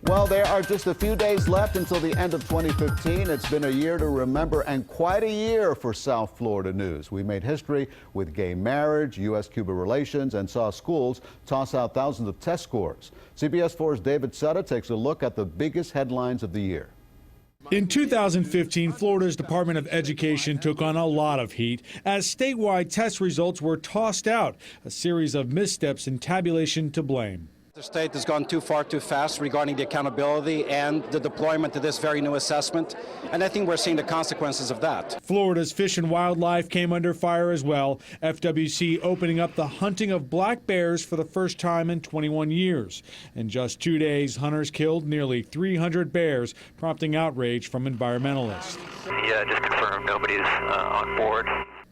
Well, there are just a few days left until the end of 2015. It's been a year to remember and quite a year for South Florida news. We made history with gay marriage, U.S.-Cuba relations, and saw schools toss out thousands of test scores. CBS 4's David Sutter takes a look at the biggest headlines of the year. In 2015, Florida's Department of Education took on a lot of heat as statewide test results were tossed out, a series of missteps and tabulation to blame. The state has gone too far too fast regarding the accountability and the deployment of this very new assessment, and I think we're seeing the consequences of that. Florida's Fish and Wildlife came under fire as well, FWC opening up the hunting of black bears for the first time in 21 years. In just 2 days, hunters killed nearly 300 bears, prompting outrage from environmentalists. Yeah, just confirm nobody's on board.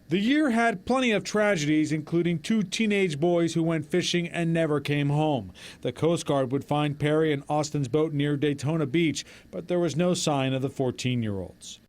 The year had plenty of tragedies, including 2 teenage boys who went fishing and never came home. The Coast Guard would find Perry and Austin's boat near Daytona Beach, but there was no sign of the 14-year-olds.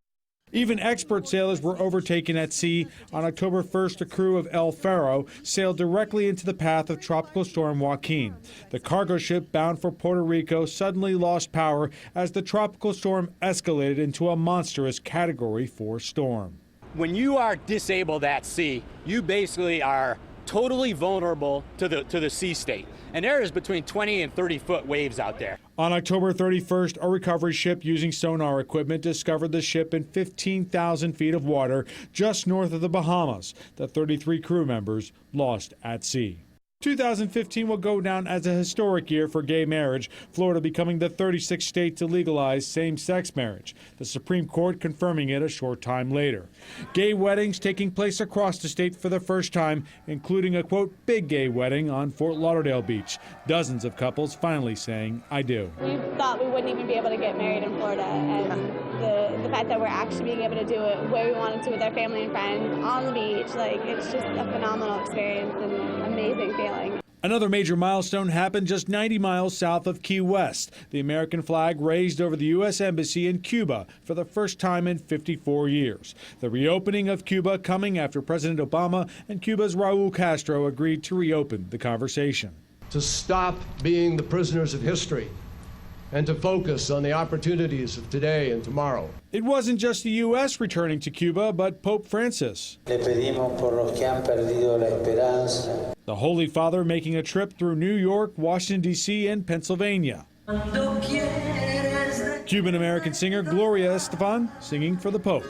Even expert sailors were overtaken at sea. On October 1st, a crew of El Faro sailed directly into the path of Tropical Storm Joaquin. The cargo ship bound for Puerto Rico suddenly lost power as the tropical storm escalated into a monstrous Category 4 storm. When you are disabled at sea, you basically are totally vulnerable to the sea state. And there is between 20 and 30-foot waves out there. On October 31st, a recovery ship using sonar equipment discovered the ship in 15,000 feet of water just north of the Bahamas. The 33 crew members lost at sea. 2015 will go down as a historic year for gay marriage, Florida becoming the 36th state to legalize same-sex marriage, the Supreme Court confirming it a short time later. Gay weddings taking place across the state for the first time, including a, quote, big gay wedding on Fort Lauderdale Beach. Dozens of couples finally saying, I do. We thought we wouldn't even be able to get married in Florida, and the fact that we're actually being able to do it where we wanted to with our family and friends on the beach, like, it's just a phenomenal experience and amazing feeling. Another major milestone happened just 90 miles south of Key West. The American flag raised over the U.S. Embassy in Cuba for the first time in 54 years. The reopening of Cuba coming after President Obama and Cuba's Raul Castro agreed to reopen the conversation. To stop being the prisoners of history and to focus on the opportunities of today and tomorrow. It wasn't just the U.S. returning to Cuba, but Pope Francis. Le pedimos por los que han perdido la esperanza. The Holy Father making a trip through New York, Washington, D.C., and Pennsylvania. Cuban-American singer Gloria Estefan singing for the Pope.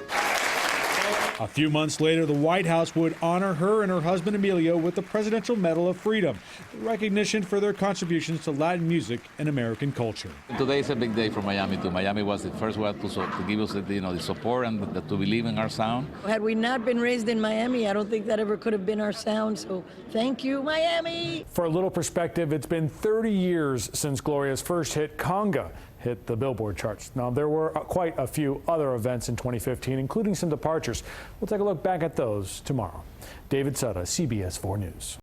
A few months later, the White House would honor her and her husband Emilio with the Presidential Medal of Freedom, the recognition for their contributions to Latin music and American culture. Today is a big day for Miami too. Miami was the first one to give us the support and to believe in our sound. Had we not been raised in Miami, I don't think that ever could have been our sound. So thank you, Miami. For a little perspective, it's been 30 years since Gloria's first hit, Conga, hit the Billboard charts. Now, there were quite a few other events in 2015, including some departures. We'll take a look back at those tomorrow. David Sutter, CBS 4 News.